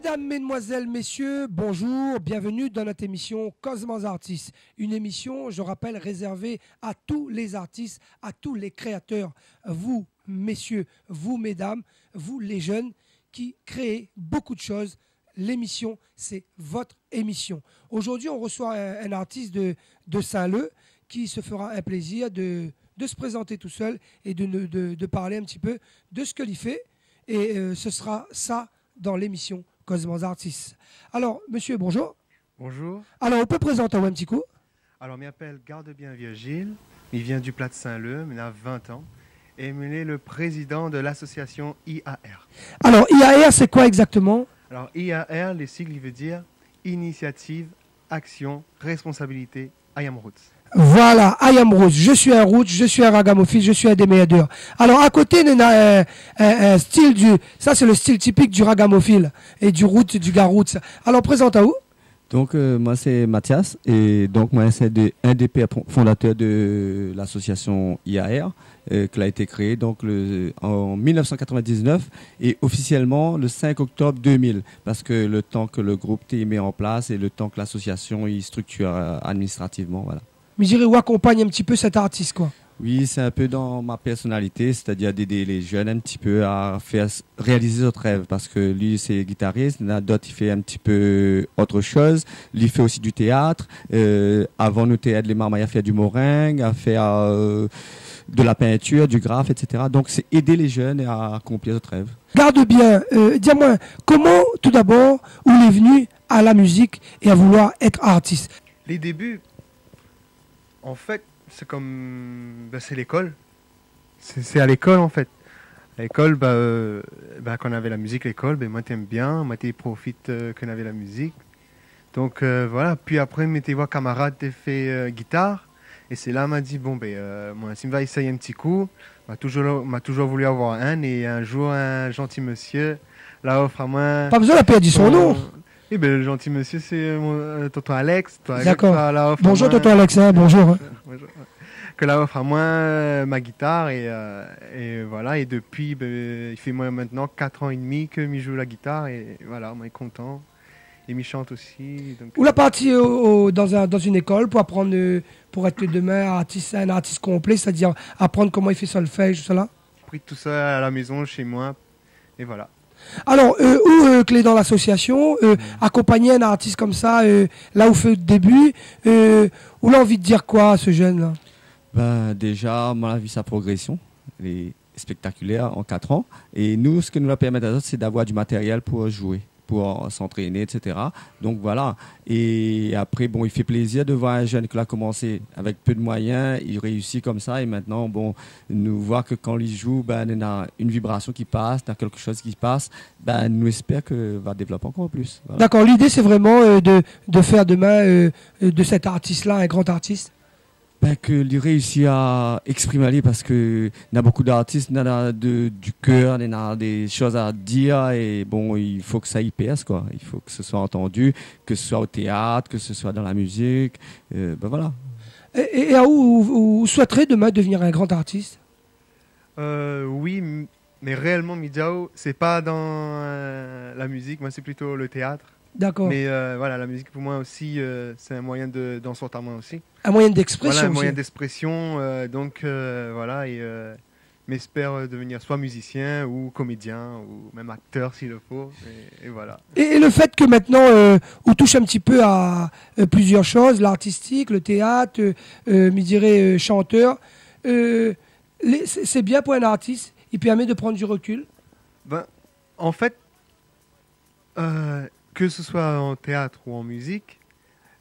Mesdames, Mesdemoiselles, Messieurs, bonjour, bienvenue dans notre émission Cosmos Artistes. Une émission, je rappelle, réservée à tous les artistes, à tous les créateurs. Vous, messieurs, vous, mesdames, vous, les jeunes, qui créez beaucoup de choses. L'émission, c'est votre émission. Aujourd'hui, on reçoit un artiste de Saint-Leu qui se fera un plaisir de se présenter tout seul et de parler un petit peu de ce qu'il fait. Et ce sera ça dans l'émission Cosmos Artistes. Alors, monsieur, bonjour. Bonjour. Alors, on peut présenter un petit coup. Alors, je m'appelle Gardebien Virgile. Il vient du Plat de Saint-Leu, il a 20 ans. Et il est le président de l'association IAR. Alors, IAR, c'est quoi exactement? Alors, IAR, les sigles, il veut dire Initiative, Action, Responsabilité, I Am Roots. Voilà, I Am Roots. Je suis un roots, je suis un ragamuffin, je suis un déméadeur. Alors, à côté, on a un style ça c'est le style typique du ragamuffin et du root, du gars roots. Alors, présente à où? Donc, moi, c'est Mathias. Et donc, moi, c'est un des pères fondateurs de l'association IAR, qui a été créée donc, en 1999 et officiellement le 5 octobre 2000. Parce que le temps que le groupe est mis en place et le temps que l'association y structure administrativement, voilà. Mais je dirais, où accompagne un petit peu cet artiste, quoi. Oui, c'est un peu dans ma personnalité, c'est-à-dire d'aider les jeunes un petit peu à faire réaliser leurs rêves, parce que lui, c'est guitariste, d'autres, il fait un petit peu autre chose. Lui, il fait aussi du théâtre. Avant, nous théâtre, les marmailles à faire du meringue, à faire de la peinture, du graphe, etc. Donc, c'est aider les jeunes à accomplir leurs rêves. Garde bien, dis-moi, comment, tout d'abord, où il est venu à la musique et à vouloir être artiste? Les débuts, en fait, c'est comme c'est l'école. C'est à l'école en fait. À l'école, quand on avait la musique à l'école, moi t'aimes bien, moi t'es profite qu'on avait la musique. Donc voilà, puis après mes voix camarades t'ai fait guitare. Et c'est là m'a dit bon moi si me va essayer un petit coup, m'a toujours voulu avoir un et un jour un gentil monsieur l'a offre à moi. Pas besoin de dire son nom. Eh ben, le gentil monsieur, c'est tonton Alex. D'accord. Bonjour tonton Alex, hein, bonjour. Que la offre à moi ma guitare et voilà. Et depuis, il fait moi maintenant 4 ans et demi que je joue la guitare et voilà, moi, il est content. Et il chante aussi. Donc, Ou la partie dans une école pour apprendre, pour être demain un artiste complet, c'est-à-dire apprendre comment il fait solfège, cela. j'ai pris tout ça à la maison, chez moi, et voilà. Alors, clé dans l'association, accompagner un artiste comme ça, là où fait le début, où l'on a envie de dire quoi à ce jeune-là? Déjà, on a vu sa progression, elle est spectaculaire en 4 ans. Et nous, ce que nous la permet à c'est d'avoir du matériel pour jouer, pour s'entraîner, etc. Donc voilà. Et après, bon, il fait plaisir de voir un jeune qui a commencé avec peu de moyens, il réussit comme ça. Et maintenant, bon, nous voir que quand il joue, il a une vibration qui passe, il a quelque chose qui passe. Nous espère que va développer encore plus. Voilà. D'accord. L'idée, c'est vraiment de faire demain de cet artiste-là un grand artiste. Qu'il réussit à exprimer parce que y a beaucoup d'artistes, il y a du cœur, il y a des choses à dire et bon, il faut que ça y perce quoi. Il faut que ce soit entendu, que ce soit au théâtre, que ce soit dans la musique, voilà. Et à où souhaiterait demain devenir un grand artiste? Oui, mais réellement Midiao, c'est pas dans la musique, moi c'est plutôt le théâtre. D'accord. Mais voilà, la musique pour moi aussi, c'est un moyen d'en sortir à moi aussi. Un moyen d'expression. Voilà, un moyen aussi. d'expression. Donc voilà, et m'espère devenir soit musicien ou comédien ou même acteur s'il le faut. Et voilà. Et le fait que maintenant, on touche un petit peu à plusieurs choses, l'artistique, le théâtre, je dirais chanteur, c'est bien pour un artiste. Il permet de prendre du recul. En fait, que ce soit en théâtre ou en musique,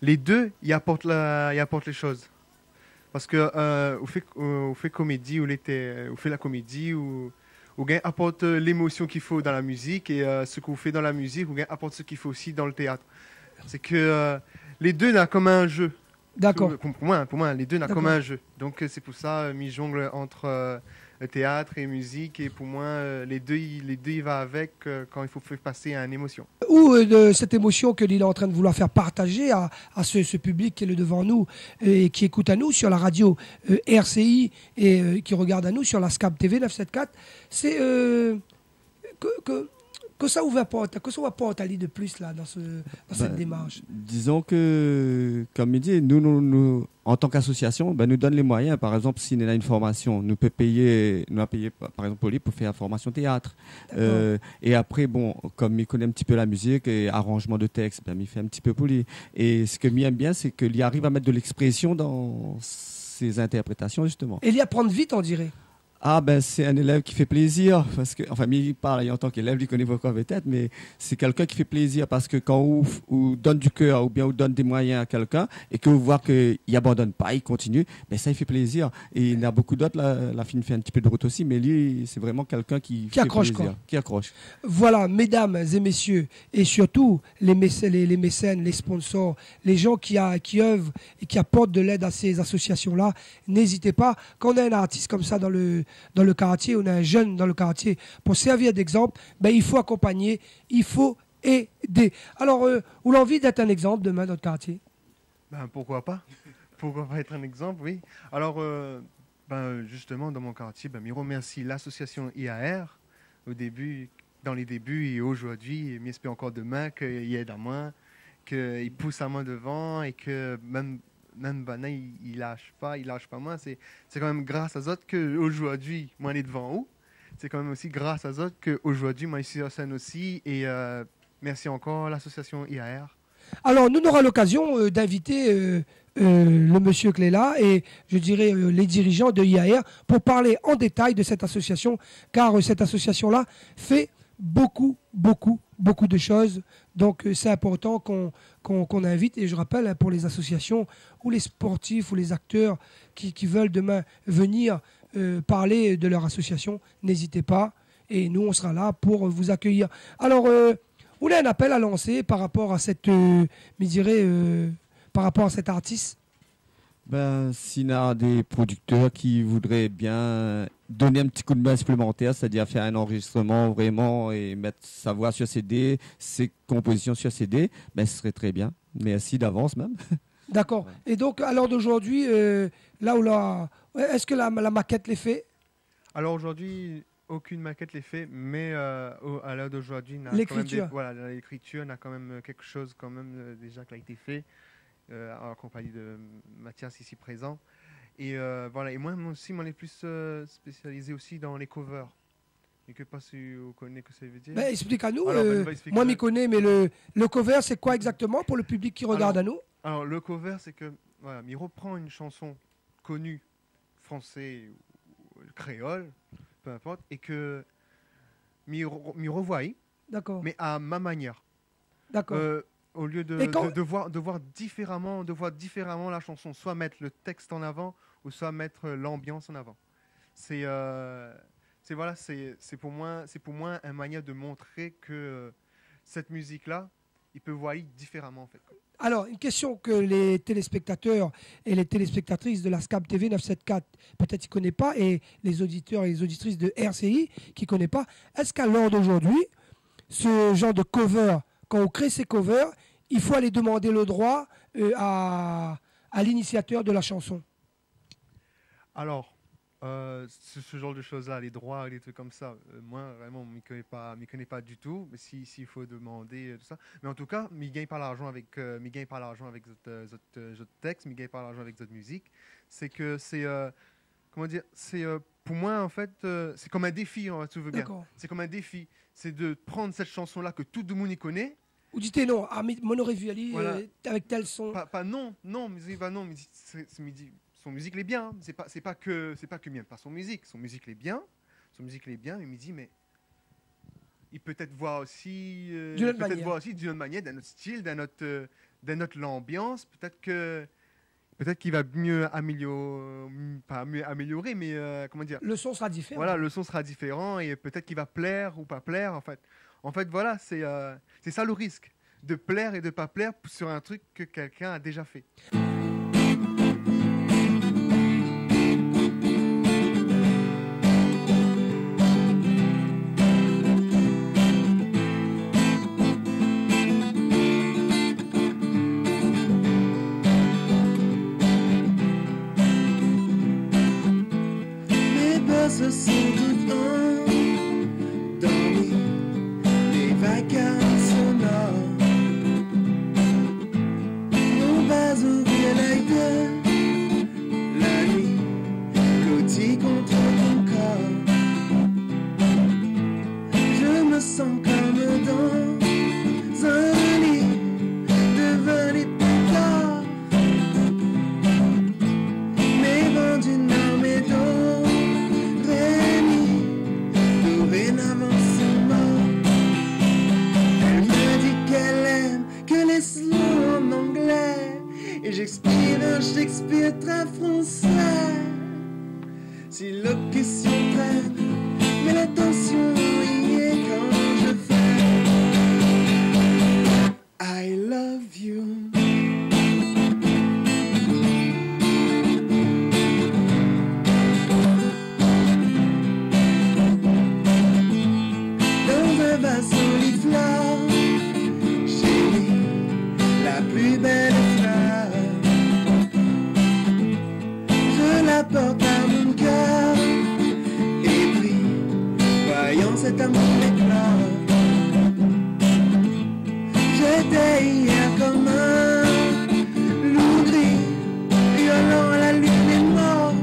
les deux, ils apportent les choses. Parce que on fait comédie, on fait la comédie, ou apporte l'émotion qu'il faut dans la musique, et ce qu'on fait dans la musique, ou apporte ce qu'il faut aussi dans le théâtre. C'est que les deux n'ont comme un jeu. D'accord. Pour moi, les deux n'ont comme un jeu. Donc c'est pour ça, je jongle entre théâtre et musique, et pour moi, les deux ils vont avec quand il faut faire passer à une émotion. Ou de cette émotion que l'il est en train de vouloir faire partager à ce public qui est devant nous et qui écoute à nous sur la radio RCI et qui regarde à nous sur la SCAB TV 974, c'est Que ça va pas aller de plus là dans cette démarche? Disons que, comme il dit, nous en tant qu'association, nous donne les moyens. Par exemple, s'il y a une formation, nous a payé, par exemple, Poli pour faire la formation théâtre. Et après, bon, comme il connaît un petit peu la musique et arrangement de texte, il fait un petit peu Poli. Et ce que il aime bien, c'est qu'il arrive à mettre de l'expression dans ses interprétations, justement. Et il y apprendre vite, on dirait. Ah c'est un élève qui fait plaisir parce que il parle en tant qu'élève, il connaît pourquoi peut-être, mais c'est quelqu'un qui fait plaisir parce que quand on donne du cœur ou bien on donne des moyens à quelqu'un et que vous voyez qu'il n'abandonne pas, il continue, ça il fait plaisir. Et il y a beaucoup d'autres, la fille fait un petit peu de route aussi, mais lui c'est vraiment quelqu'un qui fait accroche plaisir, qui accroche. Voilà, mesdames et messieurs, et surtout les mécènes, les sponsors, les gens qui œuvrent et qui apportent de l'aide à ces associations-là, n'hésitez pas. Quand on a un artiste comme ça dans le quartier, on a un jeune dans le quartier, pour servir d'exemple, il faut accompagner, il faut aider. Alors, vous avez envie d'être un exemple demain dans le quartier? Pourquoi pas? Pourquoi pas être un exemple, oui. Alors, justement, dans mon quartier, je remercie l'association IAR dans les débuts et aujourd'hui, et j'espère encore demain qu'il aide à moi, qu'il pousse à moi devant et que même il lâche pas moi. C'est quand même grâce à eux qu'aujourd'hui, moi, on est devant vous. C'est quand même aussi grâce à eux qu'aujourd'hui, moi, je suis sur scène aussi. Et merci encore l'association IAR. Alors, nous aurons l'occasion d'inviter le monsieur Cléla et je dirais les dirigeants de IAR pour parler en détail de cette association, car cette association-là fait beaucoup de choses. Donc, c'est important qu'on invite. Et je rappelle, pour les associations ou les sportifs ou les acteurs qui veulent demain venir parler de leur association, n'hésitez pas. Et nous, on sera là pour vous accueillir. Alors, on a un appel à lancer par rapport à par rapport à cet artiste. S'il y a des producteurs qui voudraient bien donner un petit coup de main supplémentaire, c'est-à-dire faire un enregistrement vraiment et mettre sa voix sur CD, ses compositions sur CD, ce serait très bien. Merci d'avance même. D'accord. Ouais. Et donc, à l'heure d'aujourd'hui, est-ce que la maquette l'est faite? Alors aujourd'hui, aucune maquette l'est faite, mais à l'heure d'aujourd'hui, l'écriture on a quand même quelque chose déjà qui a été fait. En compagnie de Mathias ici présent. Et voilà. Et moi aussi, je suis plus spécialisé aussi dans les covers. Je ne sais pas si vous connaissez ce que ça veut dire. Explique à nous. Moi, je m'y connais, mais le cover, c'est quoi exactement pour le public qui regarde à nous? Alors, le cover, c'est que il reprend une chanson connue, français ou créole, peu importe, et que m'y revoit, mais à ma manière. D'accord. Au lieu de voir différemment la chanson, soit mettre le texte en avant ou soit mettre l'ambiance en avant. C'est pour moi une manière de montrer que cette musique-là, il peut voir différemment en fait. Alors, une question que les téléspectateurs et les téléspectatrices de la SCAB TV 974 peut-être ne connaissent pas, et les auditeurs et les auditrices de RCI qui ne connaissent pas. Est-ce qu'à l'heure d'aujourd'hui, ce genre de cover, quand on crée ces covers, il faut aller demander le droit à l'initiateur de la chanson? Alors, ce genre de choses-là, les droits, les trucs comme ça, moi, vraiment, je ne connais pas du tout. Mais s'il faut demander tout ça. Mais en tout cas, je ne gagne pas l'argent avec votre texte, je ne gagne pas l'argent avec votre musique. C'est que c'est... comment dire, pour moi, en fait, c'est comme un défi, tu veux bien. C'est comme un défi. C'est de prendre cette chanson-là que tout le monde y connaît. Ou dites non, Monoré Viali, voilà. Avec tel son. Non, son musique l'est bien. C'est pas que bien pas son musique l'est bien. Son musique l'est bien, mais il me dit, mais il peut être voir aussi d'une autre manière, d'un autre style, d'un autre l'ambiance. Peut-être qu'il va mieux améliorer, mais comment dire. Le son sera différent. Voilà, le son sera différent et peut-être qu'il va plaire ou pas plaire, en fait. En fait, voilà, c'est ça le risque, de plaire et de pas plaire sur un truc que quelqu'un a déjà fait. Mes pas se sont toutes un dans les Si l'occasion traîne, mais l'attention y est quand je fais I love you. Dans un vase soliflore, j'ai mis la plus belle fleur. Je la porte à mon cœur. Et puis, voyons cet amour éclore. J'étais hier comme un loup gris, violant la lune est mort.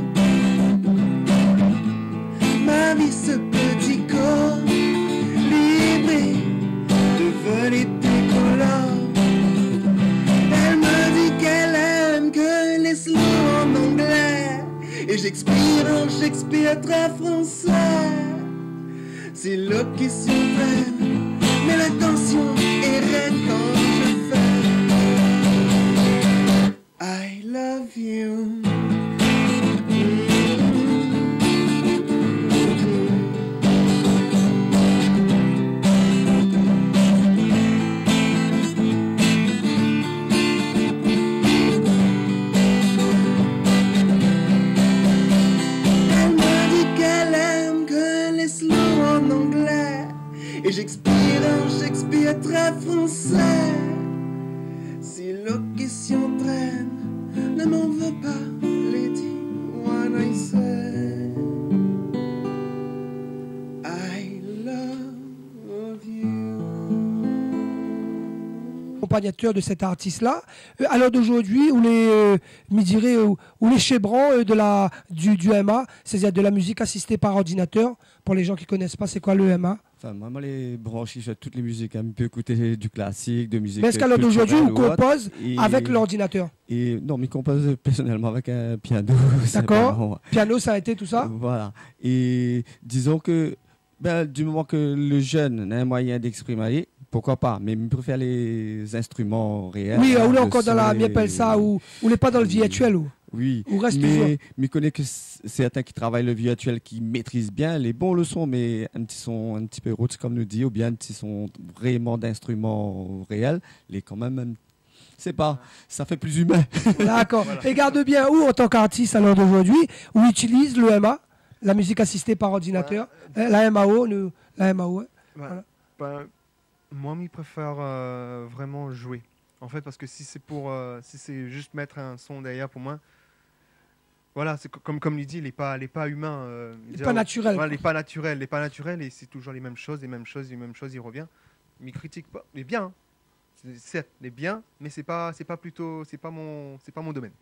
Ma vie, ce petit corps, libre de voler tricolores. Elle me dit qu'elle aime que les slows en anglais. Et j'expire en Shakespeare très français. C'est l'occasion traîne, mais l'attention est reine quand je fais I love you. Elle me dit qu'elle aime que les slows en anglais. Et j'expire en Shakespeare très français. Si l'occasion traîne, ne m'en veux pas, Lady, when I say I love you. Accompagnateur de cet artiste-là, à l'heure d'aujourd'hui, où les, me dirais, où les chebrans du MA, c'est-à-dire de la musique assistée par ordinateur, pour les gens qui ne connaissent pas, c'est quoi le MA? Enfin, moi, les branchis, je fais toutes les musiques. On peut écouter du classique, de musique. Mais est-ce qu'à l'heure d'aujourd'hui, on culturelle ou autre. compose Et- avec l'ordinateur? Et non, mais compose personnellement avec un piano. c'est D'accord. pas bon. Piano, ça a été tout ça? Voilà. Et disons que du moment que le jeune a un moyen d'exprimer, pourquoi pas. Mais je préfère les instruments réels. Oui, hein, ou est le encore dans la son et- Miepelsa, ou n'est pas dans le virtuel, Oui, ou reste toujours. mais je connais que certains qui travaillent le virtuel, qui maîtrisent bien les bons leçons, mais un petit son un petit peu roots, comme nous dit, ou bien un petit son vraiment d'instruments réels, les quand même, c'est pas, ça fait plus humain. D'accord. Et garde bien où, en tant qu'artiste à l'heure d'aujourd'hui, où utilise le MA, la musique assistée par ordinateur, la MAO, la MAO. Voilà. Ben, moi, je préfère vraiment jouer. En fait, parce que si c'est juste mettre un son derrière pour moi, voilà, c'est comme il dit, il n'est pas humain. Il est pas naturel. Voilà, il n'est pas naturel et c'est toujours les mêmes choses, il revient. Mais il critique pas, il est bien. Hein. Certes, il est bien, mais c'est pas mon domaine.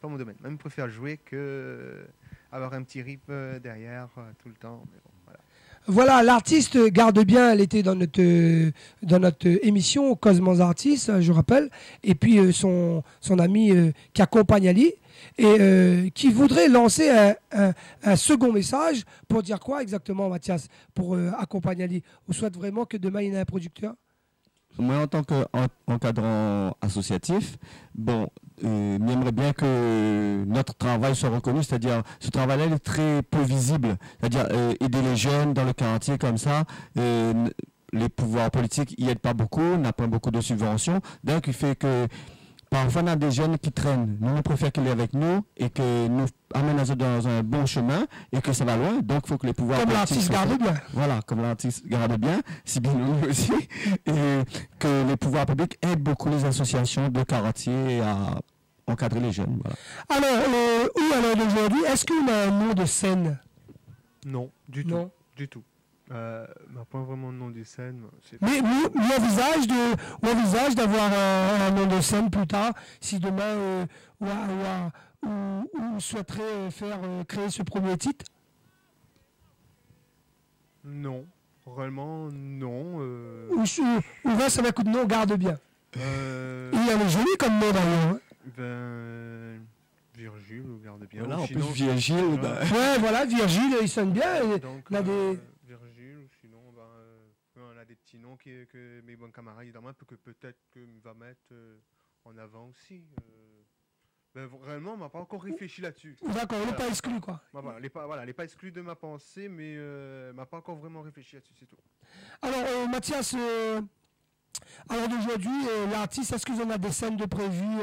Pas mon domaine. Même je préfère jouer que avoir un petit rythme derrière tout le temps. Mais bon, voilà. Voilà, l'artiste garde bien, elle était dans notre émission Cosmos Artistes, je rappelle, et puis son ami qui accompagne Ali, et qui voudrait lancer un second message pour dire quoi exactement, Mathias, pour accompagner Ali. On souhaite vraiment que demain il y ait un producteur. Moi, en tant qu'encadrant associatif, bon, j'aimerais bien que notre travail soit reconnu, c'est-à-dire ce travail-là il est très peu visible, c'est-à-dire aider les jeunes dans le quartier comme ça. Les pouvoirs politiques y aident pas beaucoup, n'a pas beaucoup de subventions, donc il fait que parfois on a des jeunes qui traînent. Nous, on préfère qu'ils aient avec nous et que nous amènent dans un bon chemin et que ça va loin. Donc, il faut que les pouvoirs Comme politiques l'artiste garde bien. voilà, comme l'artiste garde bien, si bien nous aussi, et que les pouvoirs publics aident beaucoup les associations de quartier à encadrer les jeunes. Voilà. Alors, où à l'heure d'aujourd'hui, est-ce qu'on a un nom de scène? Non, du Non. tout. Du tout. Pas vraiment de nom de scène. Mais on envisage d'avoir un nom de scène plus tard, si demain on souhaiterait créer ce premier titre. Non, réellement non. Ou va, ça va coup de nom, garde bien. Il y a le joli comme nom d'ailleurs. Virgile, regarde bien. Voilà, Ou en sinon, plus, Virgile, Ouais, voilà, Virgile, il sonne bien. donc, il a des- Virgile, ou sinon, on a des petits noms que mes bons camarades dans moi, que peut-être que va mettre en avant aussi. Ben, réellement, on m'a pas encore réfléchi là-dessus. D'accord, on n'est Voilà. pas exclu, quoi. Bah, voilà, elle n'est pas exclue de ma pensée, mais m'a pas encore vraiment réfléchi là-dessus, c'est tout. Alors, Mathias, alors d'aujourd'hui, l'artiste, est-ce que vous en avez des scènes de prévues,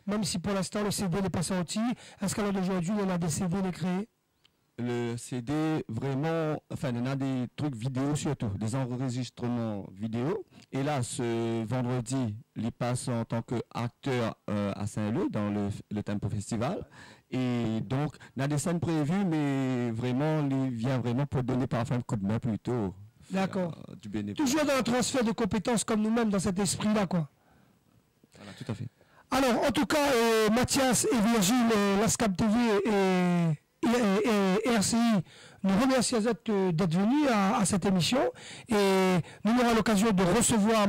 même si pour l'instant le CD n'est pas sorti, est-ce qu'à l'heure d'aujourd'hui, on a des CD de créés? Le CD, vraiment, enfin, il y en a des trucs vidéo surtout, des enregistrements vidéo. Et là, ce vendredi, il passe en tant qu'acteur à Saint-Leu dans le Tempo Festival. Et donc, il y a des scènes prévues, mais vraiment, il vient vraiment pour donner parfois un coup de main plutôt. D'accord. Du bénéfice. Toujours dans un transfert de compétences comme nous-mêmes, dans cet esprit-là, quoi. Voilà, tout à fait. Alors, en tout cas, Mathias et Virgile, l'ASCAP TV et RCI, nous remercions d'être venus à cette émission et nous aurons l'occasion de recevoir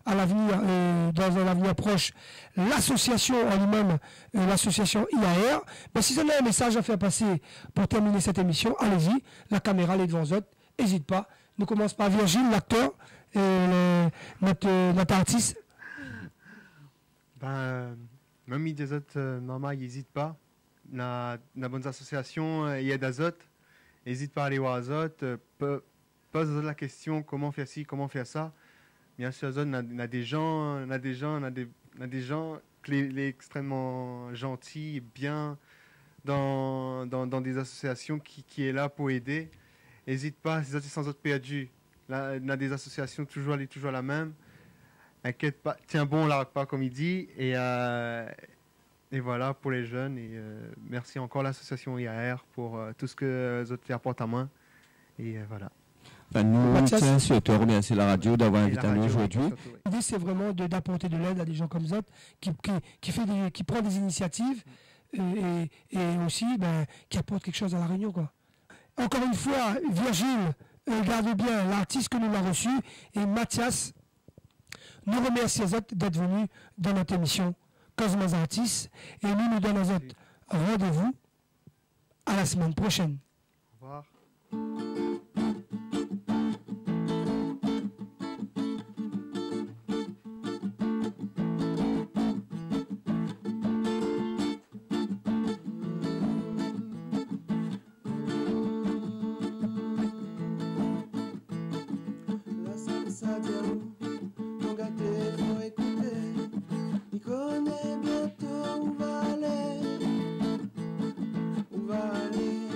à l'avenir, dans un avenir proche, l'association en lui-même, l'association IAR. Mais si vous avez un message à faire passer pour terminer cette émission, allez-y, la caméra elle est devant vous, n'hésite pas. Nous commençons par Virgile, l'acteur, notre artiste. Ben, même il des autres, maman, il n'hésite pas. La bonne association, il y a d'azote. N'hésite pas à aller voir Azote. Pose la question comment faire ci, comment faire ça. Bien sûr, Azote, on a des gens extrêmement gentils et bien dans des associations qui est là pour aider. N'hésite pas, c'est sans autres perdu. Là, on a des associations toujours la même. Inquiète pas, tiens bon, on la rate pas comme il dit. Et voilà pour les jeunes. Et merci encore l'association IAR pour tout ce que les autres apportent à moi. Et voilà. Enfin, nous, Mathias. tiens, surtout remercier la radio d'avoir Et invité la à nous radio, aujourd'hui. surtout, oui. L'idée, c'est vraiment d'apporter de l'aide à des gens comme ça, qui prend des initiatives et aussi qui apporte quelque chose à la Réunion, quoi. Encore une fois, Virgile, garde bien l'artiste que nous avons reçu, et Mathias, nous remercions d'être venu dans notre émission Cosmos Artistes, et nous donnons rendez-vous à la semaine prochaine. Au revoir. La salsa diablo, ton gâté faut écouter. Il connaît bientôt où va aller, où va aller.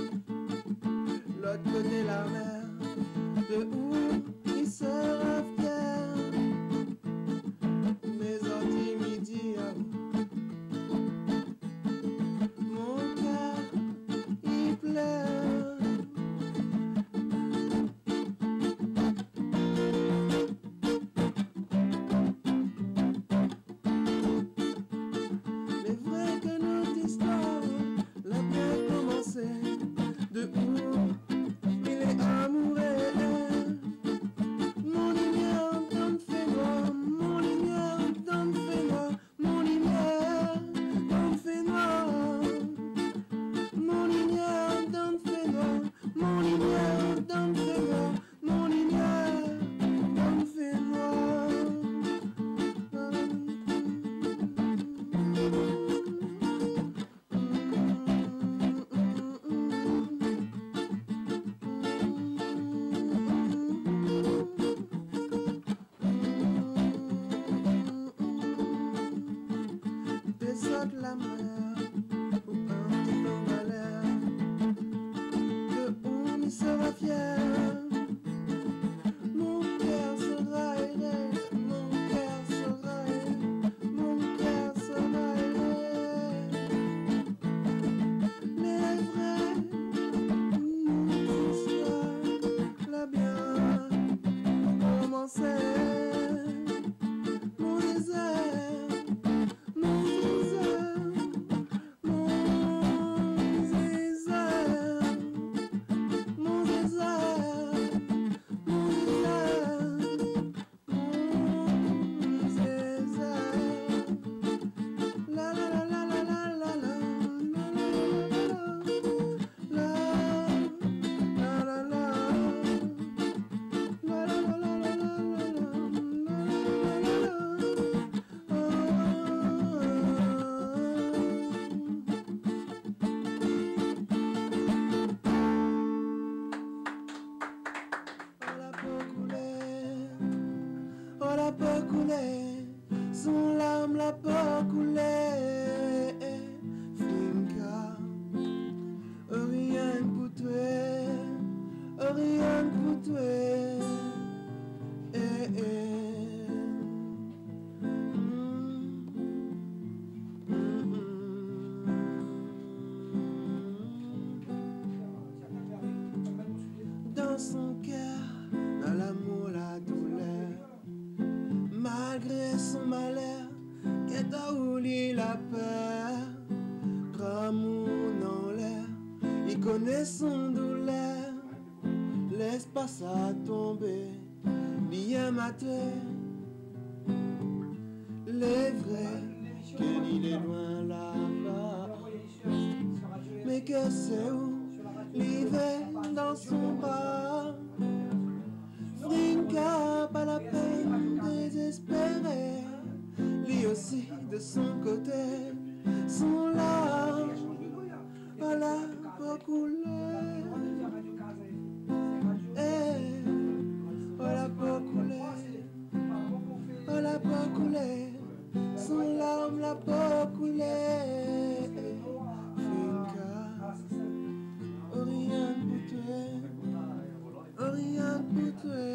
coulé, son larme l'a pas coulé. Finka, rien que pour toi, rien que pour toi. Dans son cœur, dans l'amour, la douleur, malgré son malheur, qu'est a oublié la peur. Comme dans l'air, il connaît son douleur. Laisse pas ça tomber, bien maté. Les vrais, qu'il est loin là-bas. Mais que c'est où? L'hiver dans son bras. Frinka, pas la peine désespérée. Lui aussi de son côté, sont là. Voilà, pas couler. Voilà, pas couler. Voilà, pas couler. Son larme l'a pas coulé. Finka, rien pour toi, rien pour toi.